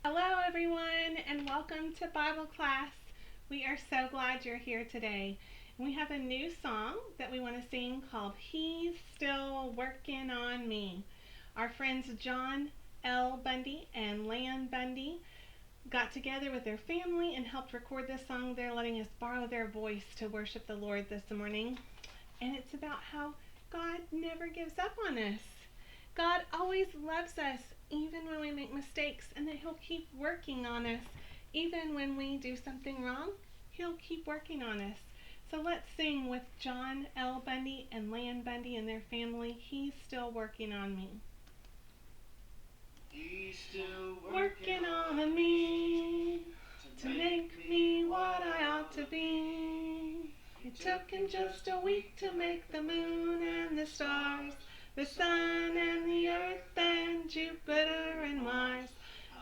Hello, everyone, and welcome to Bible class. We are so glad you're here today. We have a new song that we want to sing called He's Still Working on Me. Our friends John Bundy and Lan Bundy got together with their family and helped record this song. They're letting us borrow their voice to worship the Lord this morning. And it's about how God never gives up on us. God always loves us even when we make mistakes, and that He'll keep working on us. Even when we do something wrong, He'll keep working on us. So let's sing with John Bundy and Lan Bundy and their family, He's Still Working on Me. He's still Working on me to make me what I ought to be. It took Him just a week to make the moon and the stars, the sun and the earth and Jupiter and Mars.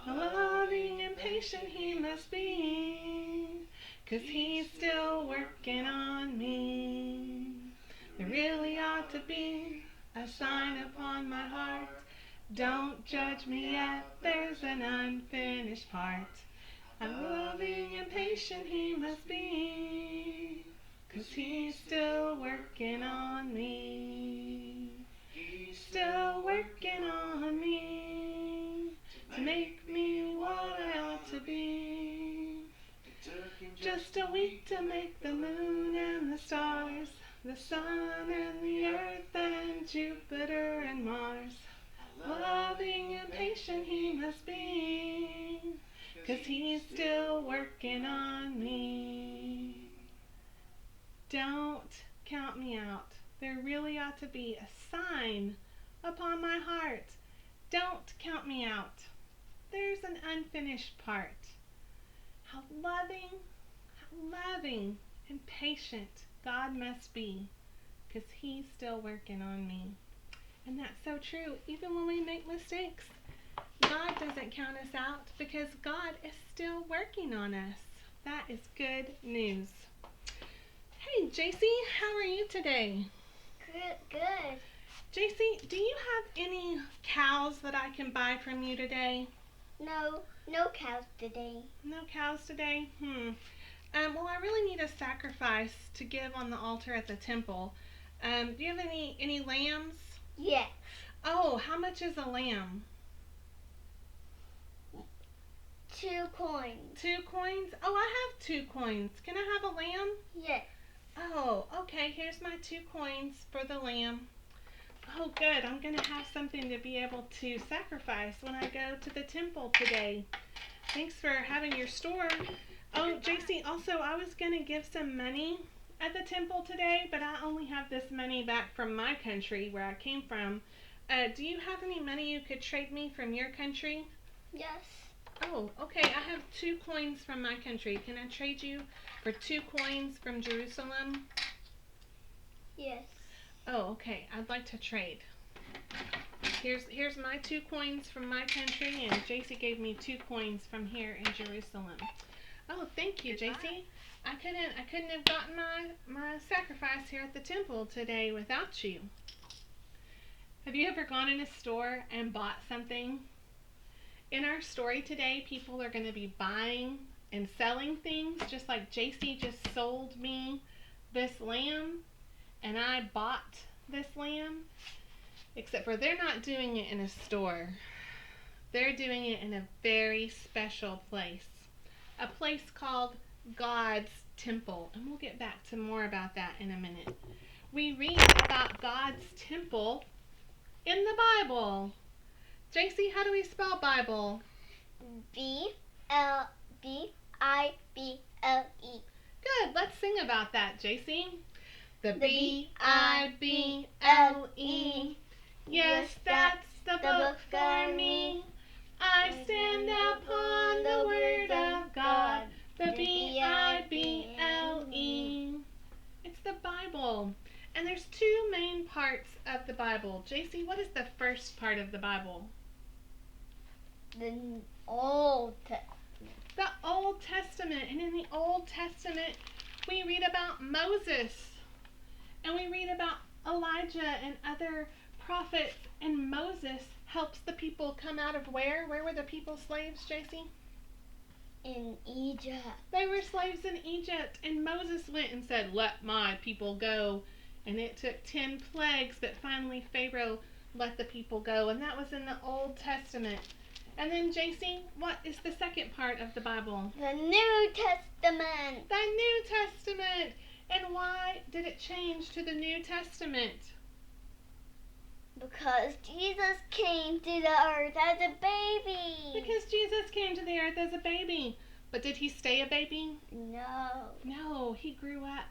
How loving and patient He must be, 'cause He's still working on me. There really ought to be a sign upon my heart. Don't judge me yet, there's an unfinished part. How loving and patient He must be, 'cause He's still working on me. He's still working on me to make me what I ought to be. It took him Just a week to make the moon and the stars, the sun and the earth and Jupiter and Mars. Loving and patient He must be, 'cause He's still working on me. Don't count me out. There really ought to be a sign upon my heart. Don't count me out. There's an unfinished part. How loving and patient God must be, 'cause He's still working on me. And that's so true. Even when we make mistakes, God doesn't count us out because God is still working on us. That is good news. Hey, JC, how are you today? Good. JC, do you have any cows that I can buy from you today? No cows today. No cows today? Well, I really need a sacrifice to give on the altar at the temple. Do you have any lambs? Yes. Oh, how much is a lamb? 2 coins. 2 coins? Oh, I have 2 coins. Can I have a lamb? Yes. Oh, okay. Here's my 2 coins for the lamb. Oh, good. I'm going to have something to be able to sacrifice when I go to the temple today. Thanks for having your store. Oh, JC, also, I was going to give some money at the temple today, but I only have this money back from my country where I came from. Do you have any money you could trade me from your country? Yes. Oh, okay. I have 2 coins from my country. Can I trade you for 2 coins from Jerusalem? Yes. Oh, okay. I'd like to trade. Here's my 2 coins from my country, and JC gave me 2 coins from here in Jerusalem. Oh, thank you, JC. I couldn't have gotten my sacrifice here at the temple today without you. Have you ever gone in a store and bought something? In our story today, people are going to be buying and selling things, just like JC just sold me this lamb and I bought this lamb, except for they're not doing it in a store. They're doing it in a very special place, a place called God's temple, and we'll get back to more about that in a minute. We read about God's temple in the Bible. JC, how do we spell Bible? Bible. Good, let's sing about that, JC. The B-I-B-L-E. Yes, that's the book for me. I stand upon the Word of God. The Bible. It's the Bible. And there's 2 main parts of the Bible. JC, what is the first part of the Bible? The Old Testament. The Old Testament. And in the Old Testament, we read about Moses. And we read about Elijah and other prophets. And Moses helps the people come out of where? Where were the people slaves, JC? In Egypt. They were slaves in Egypt, and Moses went and said, "Let my people go." And it took 10 plagues that finally Pharaoh let the people go, and that was in the Old Testament. And then, JC, what is the second part of the Bible? The New Testament. The New Testament. And why did it change to the New Testament? Because Jesus came to the earth as a baby. Because Jesus came to the earth as a baby. But did he stay a baby? No. No, he grew up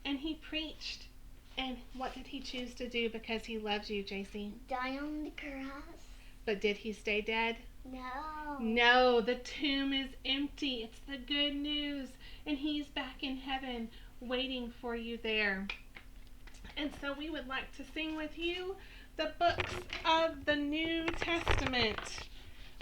and he preached. And what did he choose to do because he loves you, JC? Die on the cross. But did he stay dead? No. No, the tomb is empty. It's the good news. And he's back in heaven waiting for you there. And so we would like to sing with you the books of the New Testament.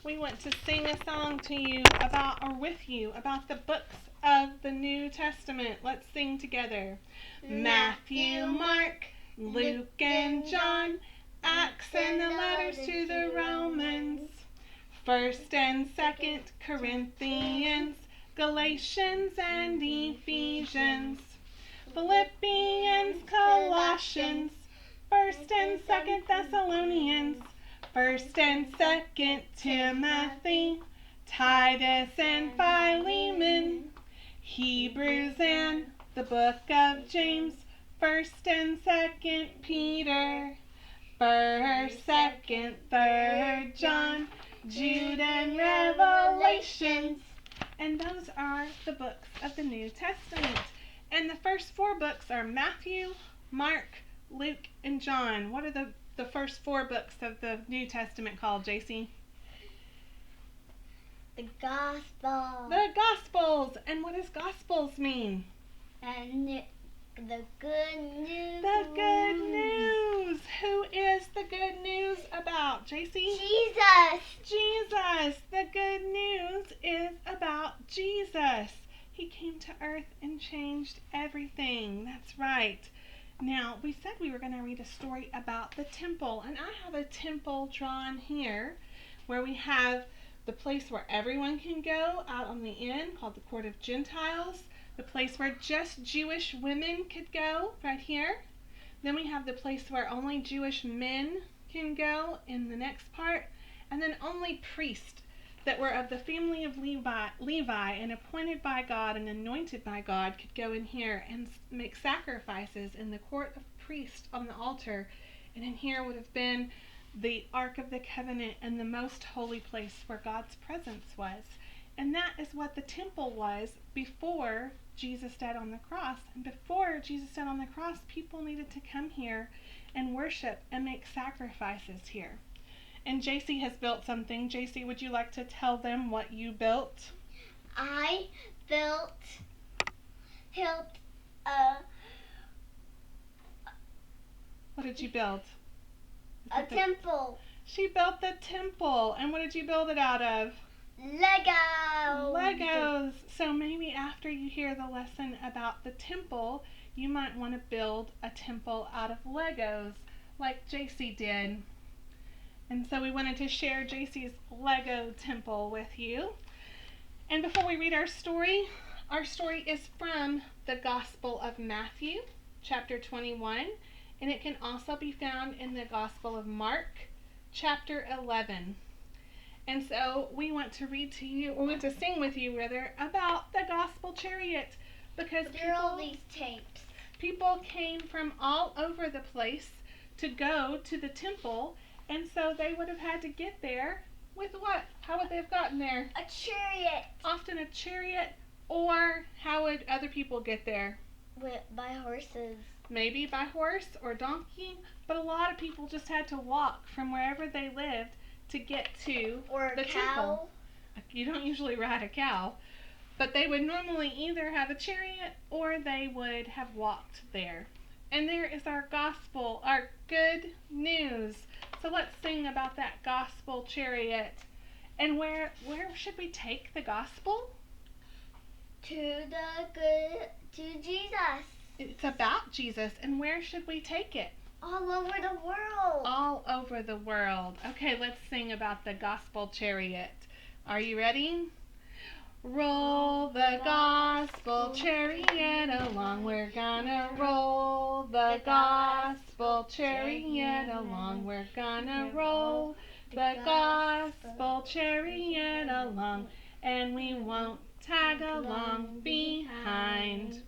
We want to sing a song to you about, or with you, about the books of the New Testament. Let's sing together. Matthew, Mark, Luke, and John, Acts and the letters to the Romans, 1st and 2nd Corinthians, Galatians and Ephesians, Philippians, Colossians, 1st and 2nd Thessalonians, 1st and 2nd Timothy, Titus and Philemon, Hebrews and the book of James, 1st and 2nd Peter, 1st, 2nd, 3rd John, Jude and Revelations. And those are the books of the New Testament. And the first 4 books are Matthew, Mark, Luke, and John. What are the first 4 books of the New Testament called, JC? The Gospel. The Gospels. And what does Gospels mean? And the good news. The good news. Who is the good news about, JC? Jesus. Jesus. The good news is about Jesus. He came to earth and changed everything. That's right. Now, we said we were going to read a story about the temple, and I have a temple drawn here where we have the place where everyone can go out on the end called the Court of Gentiles, the place where just Jewish women could go right here. Then we have the place where only Jewish men can go in the next part, and then only priests that were of the family of Levi and appointed by God and anointed by God could go in here and make sacrifices in the court of priests on the altar. And in here would have been the Ark of the Covenant and the most holy place where God's presence was. And that is what the temple was before Jesus died on the cross. And before Jesus died on the cross, people needed to come here and worship and make sacrifices here. And JC has built something. JC, would you like to tell them what you built? I built a What did you build? temple. She built the temple. And what did you build it out of? Lego. Legos. So maybe after you hear the lesson about the temple, you might want to build a temple out of Legos like JC did. And so we wanted to share JC's Lego temple with you. And before we read our story is from the Gospel of Matthew, chapter 21, and it can also be found in the Gospel of Mark, chapter 11. And so we want to read to you, or we want to sing with you rather, about the gospel chariot, because There are all these tapes. people came from all over the place to go to the temple, and so they would have had to get there with what? How would they have gotten there? A chariot. Often a chariot, or how would other people get there? By horses. Maybe by horse or donkey, but a lot of people just had to walk from wherever they lived to get to Or the a cow. temple. You don't usually ride a cow, but they would normally either have a chariot or they would have walked there. And there is our gospel, our good news. So let's sing about that gospel chariot. And where should we take the gospel? To Jesus. It's about Jesus. And where should we take it? All over the world. All over the world. Okay, let's sing about the gospel chariot. Are you ready? Roll the gospel chariot along. We're gonna roll the gospel chariot along. We're gonna roll the gospel chariot along. And we won't tag along behind.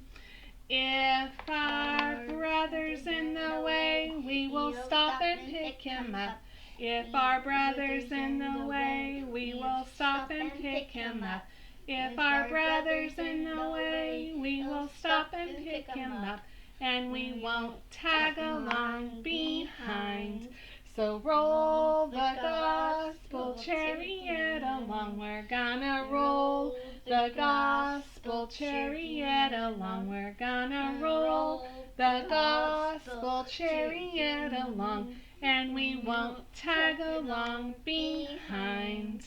If our brother's in the way, we will stop and pick him up. If our brother's in the way, we will stop and pick him up. If our brother's in the way, we will stop and pick him up. And we won't tag along behind. So roll the gospel chariot along. We're gonna roll the gospel chariot along. We're gonna roll the gospel chariot along. And we won't tag along behind.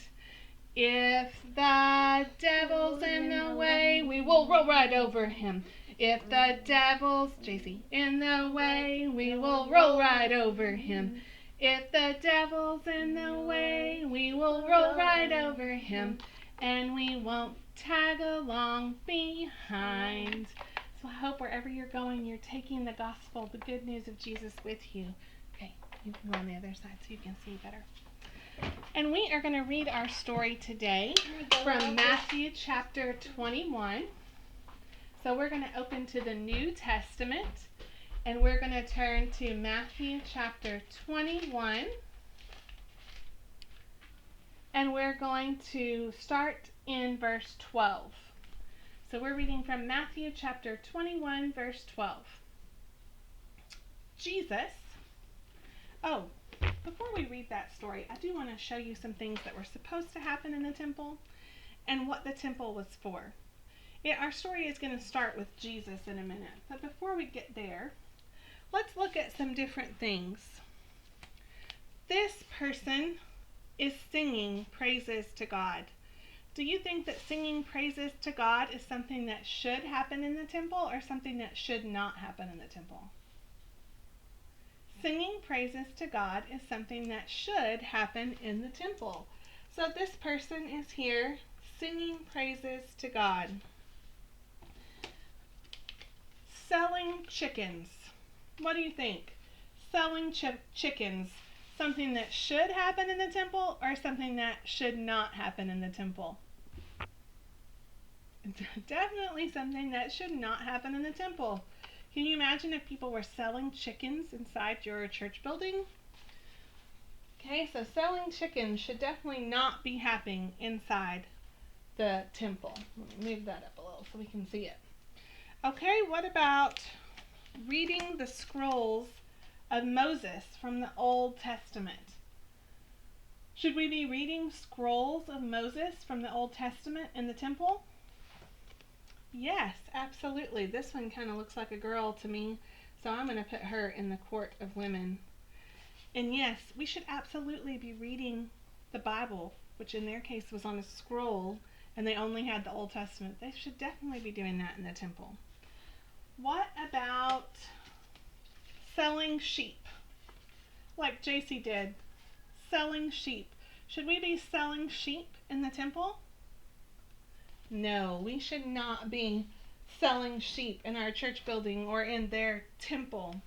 If the devil's in the way, we will roll right over him. If the devil's, JC, in the way, we will roll right over him. If the devil's in the way, we will roll right over him. And we won't tag along behind. So I hope wherever you're going, you're taking the gospel, the good news of Jesus with you. Okay, you can go on the other side so you can see better. And we are going to read our story today from Matthew chapter 21. So we're going to open to the New Testament, and we're going to turn to Matthew chapter 21. And we're going to start in verse 12. So we're reading from Matthew chapter 21, verse 12. Before we read that story, I do want to show you some things that were supposed to happen in the temple and what the temple was for. Our story is going to start with Jesus in a minute, but before we get there, let's look at some different things. This person is singing praises to God. Do you think that singing praises to God is something that should happen in the temple or something that should not happen in the temple? Singing praises to God is something that should happen in the temple. So this person is here singing praises to God. Selling chickens. What do you think? Selling chickens, something that should happen in the temple or something that should not happen in the temple? Definitely something that should not happen in the temple. Can you imagine if people were selling chickens inside your church building? Okay, so selling chickens should definitely not be happening inside the temple. Let me move that up a little so we can see it. Okay, what about reading the scrolls of Moses from the Old Testament? Should we be reading scrolls of Moses from the Old Testament in the temple? Yes, absolutely. This one kind of looks like a girl to me, so I'm going to put her in the court of women. And yes, we should absolutely be reading the Bible, which in their case was on a scroll, and they only had the Old Testament. They should definitely be doing that in the temple. What about selling sheep, like JC did? Selling sheep. Should we be selling sheep in the temple? No, we should not be selling sheep in our church building or in their temple.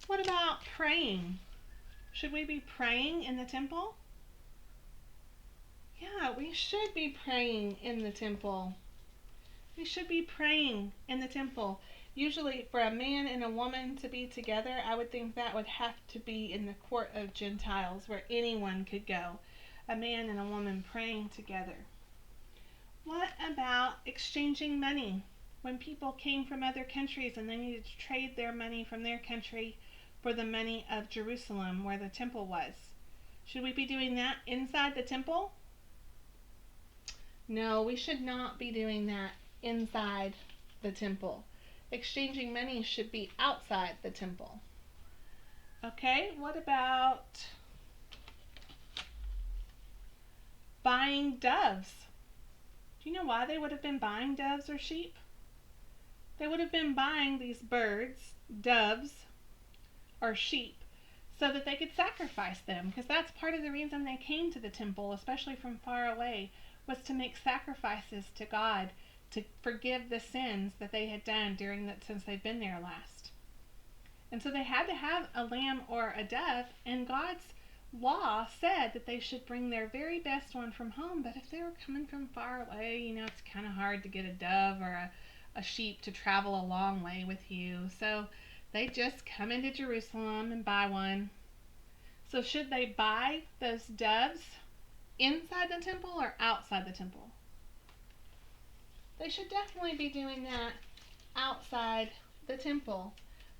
What about praying? Should we be praying in the temple? Yeah, we should be praying in the temple. We should be praying in the temple. Usually for a man and a woman to be together, I would think that would have to be in the court of Gentiles where anyone could go. A man and a woman praying together. What about exchanging money? When people came from other countries and they needed to trade their money from their country for the money of Jerusalem where the temple was. Should we be doing that inside the temple? No, we should not be doing that inside the temple. Exchanging money should be outside the temple. Okay, what about buying doves? Do you know why they would have been buying doves or sheep? They would have been buying these birds, doves, or sheep so that they could sacrifice them, because that's part of the reason they came to the temple, especially from far away, was to make sacrifices to God to forgive the sins that they had done since they'd been there last. And so they had to have a lamb or a dove, and God's law said that they should bring their very best one from home. But if they were coming from far away, it's kind of hard to get a dove or a sheep to travel a long way with you. So they just come into Jerusalem and buy one. So should they buy those doves inside the temple or outside the temple? They should definitely be doing that outside the temple,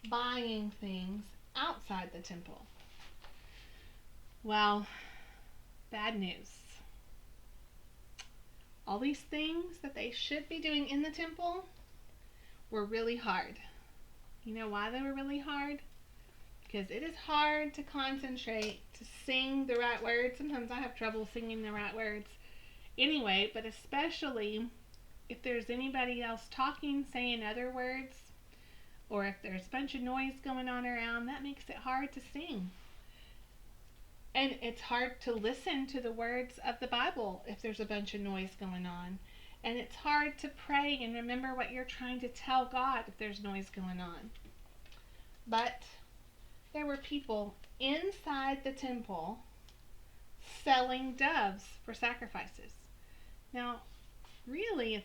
buying things outside the temple. Well, bad news. All these things that they should be doing in the temple were really hard. You know why they were really hard? Because it is hard to concentrate, to sing the right words. Sometimes I have trouble singing the right words anyway, but especially if there's anybody else talking, saying other words, or if there's a bunch of noise going on around, that makes it hard to sing. And it's hard to listen to the words of the Bible if there's a bunch of noise going on. And it's hard to pray and remember what you're trying to tell God if there's noise going on. But there were people inside the temple selling doves for sacrifices. Now, really,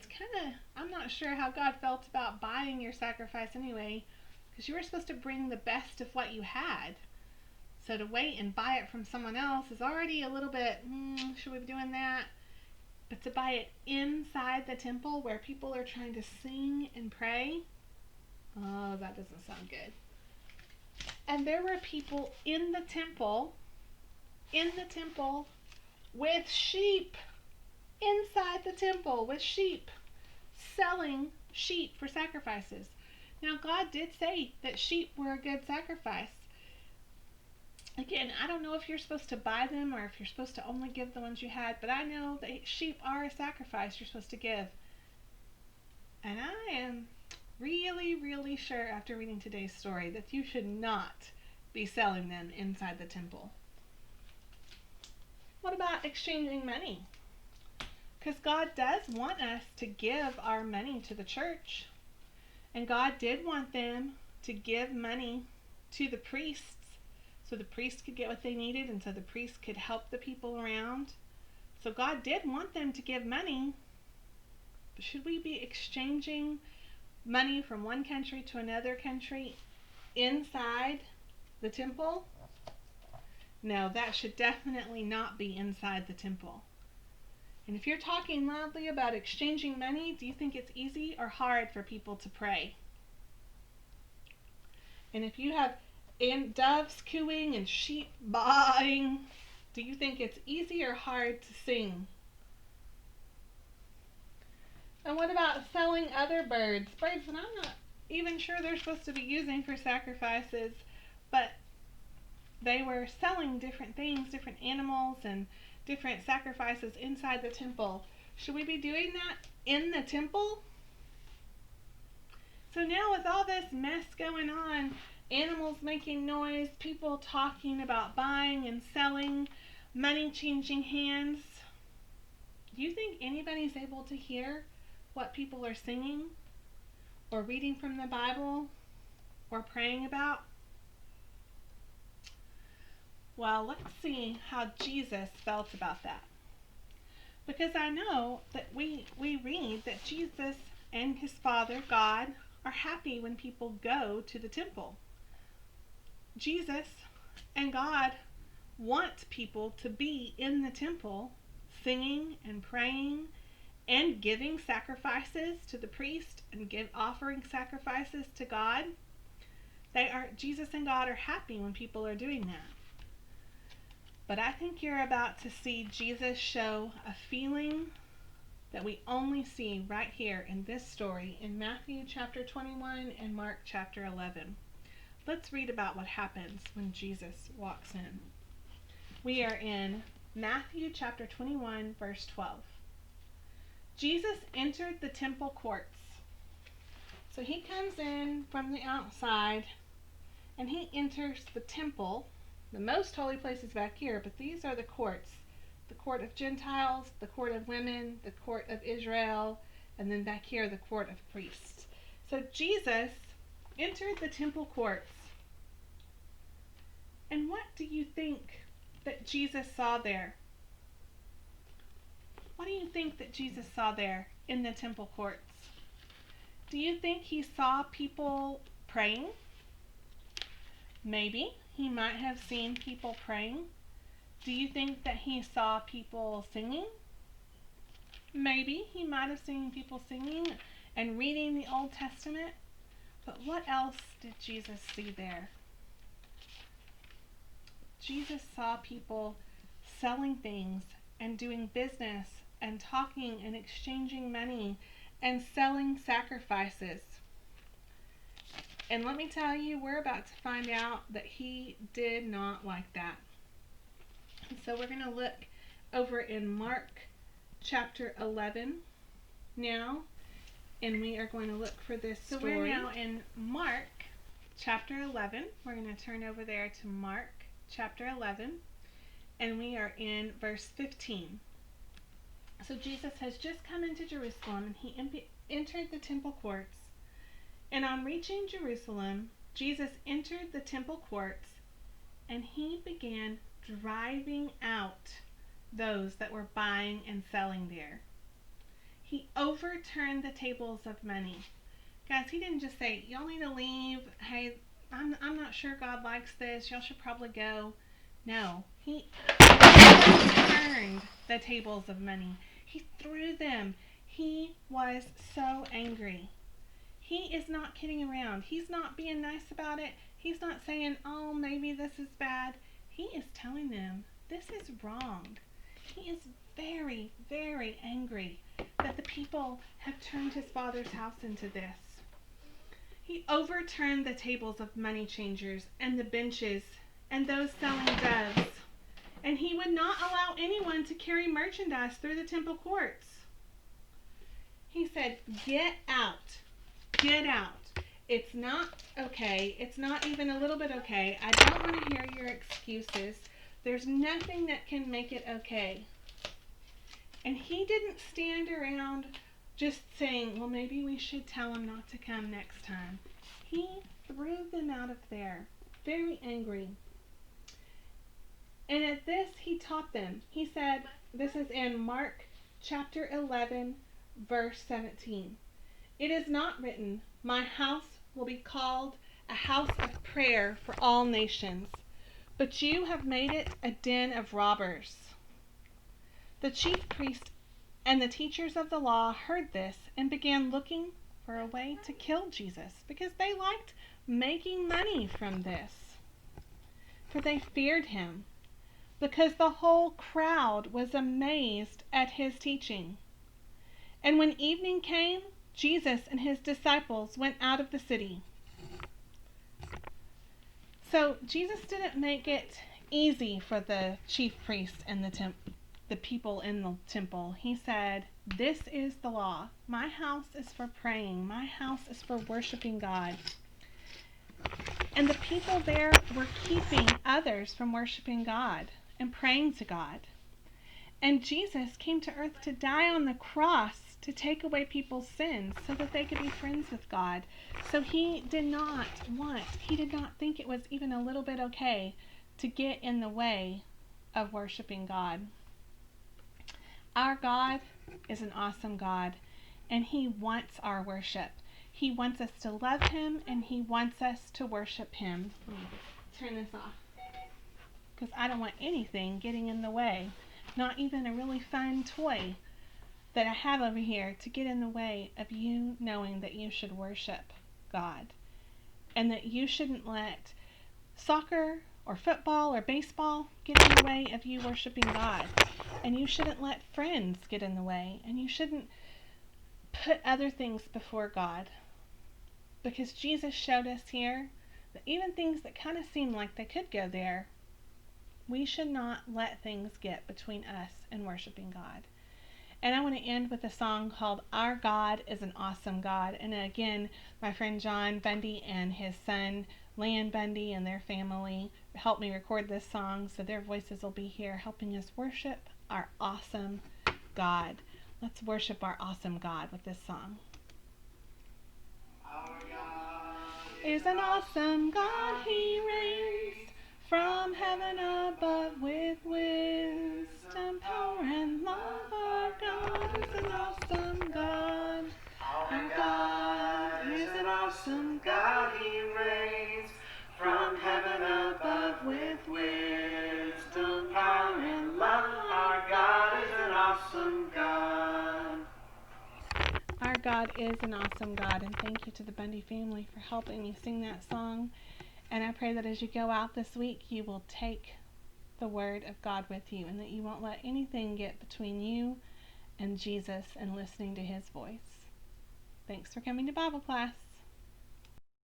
I'm not sure how God felt about buying your sacrifice anyway, because you were supposed to bring the best of what you had. So to wait and buy it from someone else is already a little bit, should we be doing that? But to buy it inside the temple where people are trying to sing and pray, oh, that doesn't sound good. And there were people in the temple with sheep, inside the temple with sheep, selling sheep for sacrifices. Now, God did say that sheep were a good sacrifice. Again, I don't know if you're supposed to buy them or if you're supposed to only give the ones you had, but I know that sheep are a sacrifice you're supposed to give. And I am really, really sure after reading today's story that you should not be selling them inside the temple. What about exchanging money? Because God does want us to give our money to the church. And God did want them to give money to the priests so the priests could get what they needed and so the priests could help the people around. So God did want them to give money. But should we be exchanging money from one country to another country inside the temple? No, that should definitely not be inside the temple. And if you're talking loudly about exchanging money, do you think it's easy or hard for people to pray? And if you have doves cooing and sheep baaing, do you think it's easy or hard to sing? And what about selling other birds? Birds that I'm not even sure they're supposed to be using for sacrifices, but they were selling different things, different animals and different sacrifices inside the temple. Should we be doing that in the temple? So now with all this mess going on, animals making noise, people talking about buying and selling, money changing hands, do you think anybody's able to hear what people are singing or reading from the Bible or praying about? Well, let's see how Jesus felt about that. Because I know that we read that Jesus and his Father, God, are happy when people go to the temple. Jesus and God want people to be in the temple singing and praying and giving sacrifices to the priest and offering sacrifices to God. Jesus and God are happy when people are doing that. But I think you're about to see Jesus show a feeling that we only see right here in this story in Matthew chapter 21 and Mark chapter 11. Let's read about what happens when Jesus walks in. We are in Matthew chapter 21 verse 12. Jesus entered the temple courts. So he comes in from the outside and he enters the temple. The most holy place is back here, but these are the courts. The court of Gentiles, the court of women, the court of Israel, and then back here the court of priests. So Jesus entered the temple courts. And what do you think that Jesus saw there? What do you think that Jesus saw there in the temple courts? Do you think he saw people praying? Maybe he might have seen people praying. Do you think that he saw people singing? Maybe he might have seen people singing and reading the Old Testament. But what else did Jesus see there? Jesus saw people selling things and doing business and talking and exchanging money and selling sacrifices. And let me tell you, we're about to find out that he did not like that. So we're going to look over in Mark chapter 11 now, and we are going to look for this story. So we're now in Mark chapter 11. We're going to turn over there to Mark chapter 11, and we are in verse 15. So Jesus has just come into Jerusalem, and he entered the temple courts. And on reaching Jerusalem, Jesus entered the temple courts, and he began driving out those that were buying and selling there. He overturned the tables of money. Guys, he didn't just say, y'all need to leave. Hey, I'm not sure God likes this. Y'all should probably go. No, he overturned the tables of money. He threw them. He was so angry. He is not kidding around. He's not being nice about it. He's not saying, oh, maybe this is bad. He is telling them this is wrong. He is very, very angry that the people have turned his Father's house into this. He overturned the tables of money changers and the benches and those selling doves. And he would not allow anyone to carry merchandise through the temple courts. He said, get out. Get out. It's not okay. It's not even a little bit okay. I don't want to hear your excuses. There's nothing that can make it okay. And he didn't stand around just saying, well, maybe we should tell him not to come next time. He threw them out of there, very angry. And at this, he taught them. He said, this is in Mark chapter 11, verse 17. It is not written, my house will be called a house of prayer for all nations, but you have made it a den of robbers. The chief priest and the teachers of the law heard this and began looking for a way to kill Jesus because they liked making money from this. For they feared him because the whole crowd was amazed at his teaching. And when evening came, Jesus and his disciples went out of the city. So Jesus didn't make it easy for the chief priests and the people in the temple. He said, this is the law. My house is for praying. My house is for worshiping God. And the people there were keeping others from worshiping God and praying to God. And Jesus came to earth to die on the cross to take away people's sins so that they could be friends with God. So he did not think it was even a little bit okay to get in the way of worshiping God. Our God is an awesome God, and he wants our worship. He wants us to love him, and he wants us to worship him. Let me turn this off, because I don't want anything getting in the way. Not even a really fun toy that I have over here to get in the way of you knowing that you should worship God. And that you shouldn't let soccer or football or baseball get in the way of you worshiping God. And you shouldn't let friends get in the way. And you shouldn't put other things before God. Because Jesus showed us here that even things that kind of seem like they could go there, we should not let things get between us and worshiping God. And I want to end with a song called Our God is an Awesome God. And again, my friend Lan Bundy and his son Lan Bundy and their family helped me record this song, so their voices will be here helping us worship our awesome God. Let's worship our awesome God with this song. Our God Is an awesome God, He reigns from heaven above with wisdom, power, and love. Our God is an awesome God. Our God is an awesome God. He reigns From heaven above with wisdom, power, and love. Our God is an awesome God. Our God is an awesome God, and thank you to the Bundy family for helping me sing that song. And I pray that as you go out this week, you will take the Word of God with you, and that you won't let anything get between you and Jesus and listening to His voice. Thanks for coming to Bible class.